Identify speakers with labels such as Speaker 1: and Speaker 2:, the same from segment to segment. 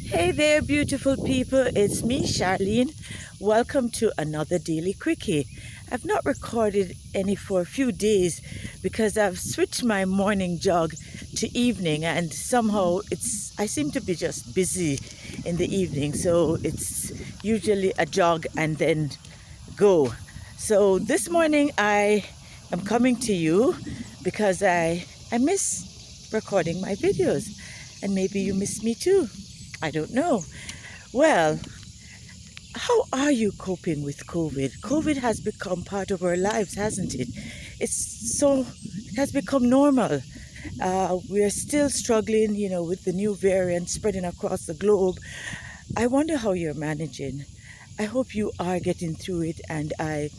Speaker 1: Hey there, beautiful people. It's me, Charlene. Welcome to another Daily Quickie. I've not recorded any for a few days because I've switched my morning jog to evening, and somehow I seem to be just busy in the evening. So it's usually a jog and then go. So this morning I am coming to you because I miss recording my videos, and maybe you miss me too. I don't know. Well, how are you coping with COVID? COVID has become part of our lives, hasn't it? It has become normal. We are still struggling, with the new variant spreading across the globe. I wonder how you're managing. I hope you are getting through it, and I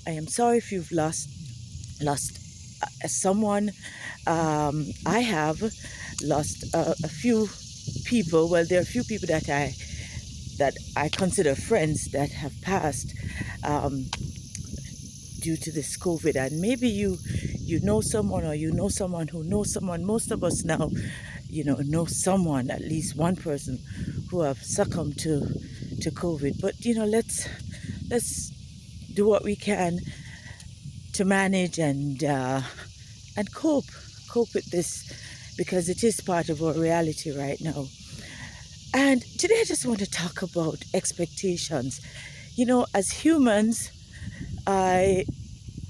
Speaker 1: am sorry if you've lost someone. I have lost a few people. Well, there are a few people that I consider friends that have passed due to this COVID, and maybe you know someone, or you know someone who knows someone. Most of us now, know someone, at least one person, who have succumbed to COVID. But let's do what we can to manage and cope with this, because it is part of our reality right now. And today I just want to talk about expectations. As humans, I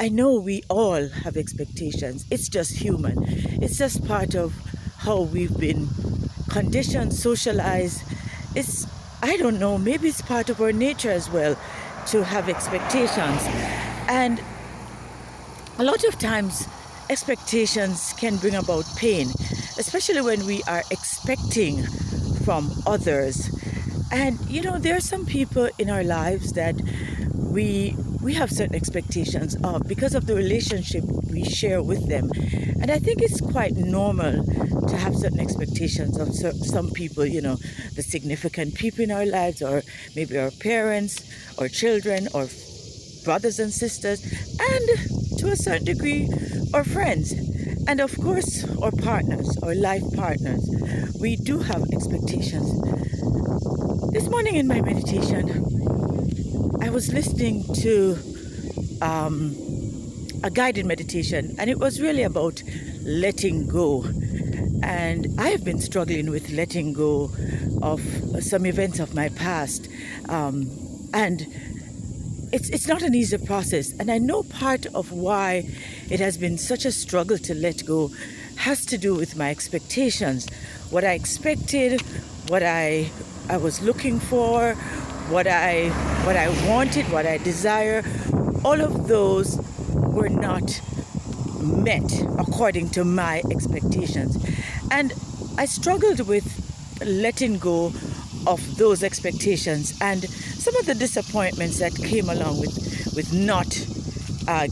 Speaker 1: know we all have expectations. It's just human. It's just part of how we've been conditioned, socialized. I don't know, maybe it's part of our nature as well to have expectations. And a lot of times expectations can bring about pain, especially when we are expecting from others. And there are some people in our lives that we have certain expectations of because of the relationship we share with them. And I think it's quite normal to have certain expectations of some people, the significant people in our lives, or maybe our parents or children or brothers and sisters, and to a certain degree our friends, and of course our partners, our life partners. We do have expectations. This morning in my meditation, I was listening to a guided meditation, and it was really about letting go. And I have been struggling with letting go of some events of my past, and it's not an easy process. And I know part of why it has been such a struggle to let go has to do with my expectations. What I expected, what I was looking for, what I wanted, what I desire, all of those were not met according to my expectations. And I struggled with letting go of those expectations and some of the disappointments that came along with not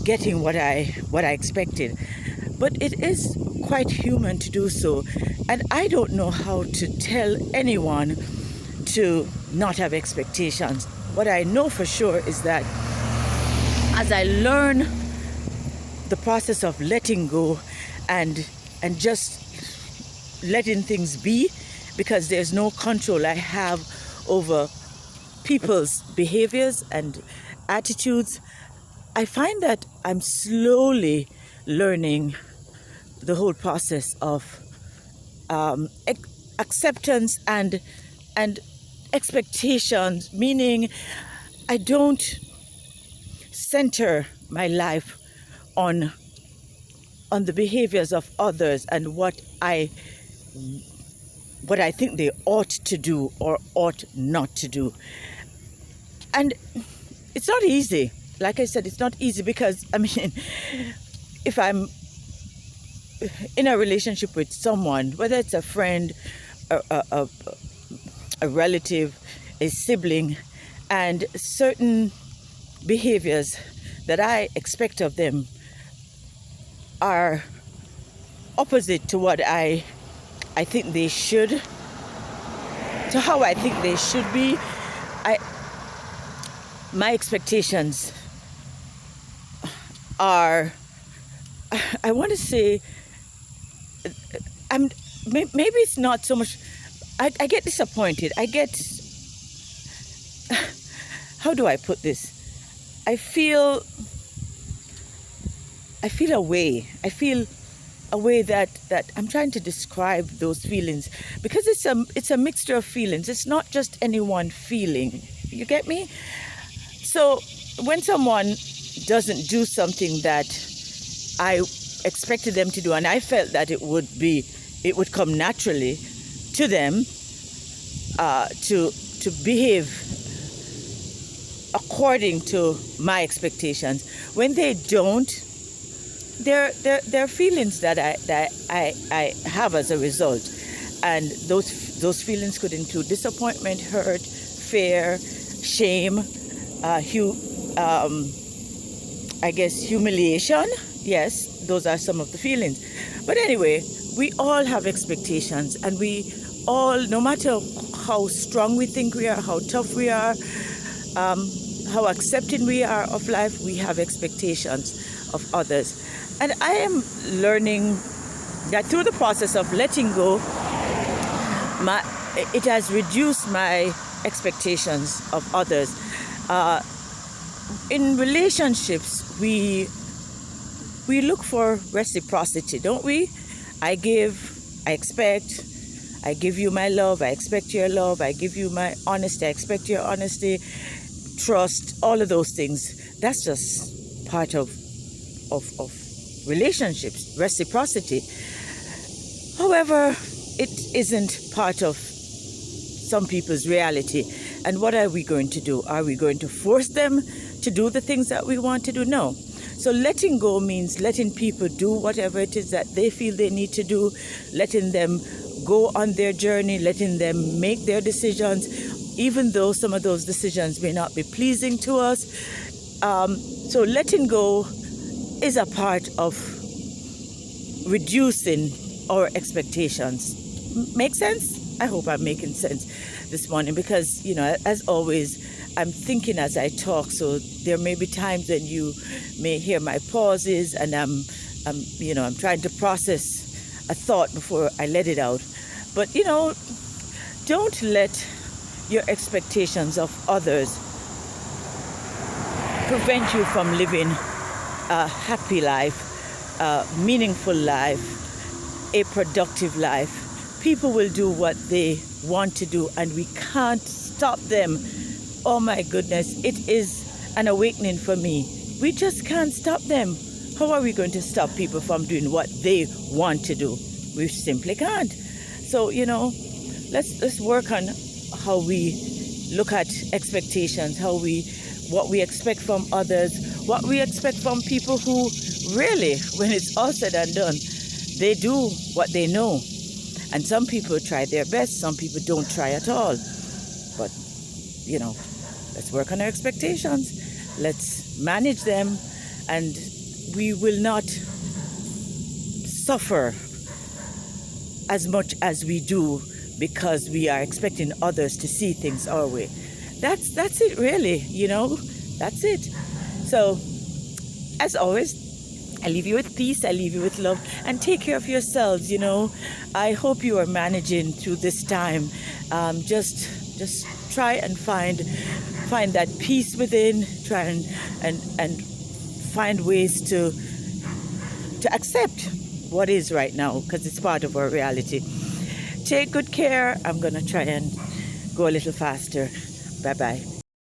Speaker 1: getting what I expected. But it is quite human to do so, and I don't know how to tell anyone to not have expectations. What I know for sure is that as I learn the process of letting go and just letting things be, because there's no control I have over people's behaviors and attitudes, I find that I'm slowly learning the whole process of acceptance and expectations, meaning I don't center my life on the behaviors of others and what I think they ought to do or ought not to do. And it's not easy. Like I said, it's not easy because, if I'm in a relationship with someone, whether it's a friend, a relative, a sibling, and certain behaviors that I expect of them are opposite to what I think they should, to how I think they should be, my expectations are, I want to say, maybe it's not so much, I get disappointed. I get, how do I put this? I feel away. I feel a way that I'm trying to describe those feelings, because it's a mixture of feelings. It's not just any one feeling. You get me? So when someone doesn't do something that I expected them to do, and I felt that it would come naturally to them to behave according to my expectations, when they don't, there are feelings that I have as a result, and those feelings could include disappointment, hurt, fear, shame, I guess humiliation. Yes, those are some of the feelings. But anyway, we all have expectations, and we all, no matter how strong we think we are, how tough we are, how accepting we are of life, we have expectations of others. And I am learning that through the process of letting go, it has reduced my expectations of others. In relationships, we look for reciprocity, don't we? I give, I expect. I give you my love, I expect your love. I give you my honesty, I expect your honesty. Trust, all of those things. That's just part of relationships, reciprocity. However, it isn't part of some people's reality. And what are we going to do? Are we going to force them to do the things that we want to do? No. So letting go means letting people do whatever it is that they feel they need to do, letting them go on their journey, letting them make their decisions, even though some of those decisions may not be pleasing to us. So letting go is a part of reducing our expectations. Make sense? I hope I'm making sense this morning, because, as always, I'm thinking as I talk, so there may be times when you may hear my pauses, and I'm trying to process a thought before I let it out. But, don't let your expectations of others prevent you from living a happy life, a meaningful life, a productive life. People will do what they want to do, and we can't stop them. Oh my goodness, it is an awakening for me. We just can't stop them. How are we going to stop people from doing what they want to do? We simply can't. So, let's work on how we look at expectations, what we expect from others, what we expect from people who really, when it's all said and done, they do what they know. And some people try their best, some people don't try at all. But, let's work on our expectations. Let's manage them, and we will not suffer as much as we do because we are expecting others to see things our way. That's it really, that's it. So, as always, I leave you with peace, I leave you with love, and take care of yourselves, I hope you are managing through this time. Just try and find that peace within, try and find ways to accept what is right now, because it's part of our reality. Take good care. I'm going to try and go a little faster. Bye-bye.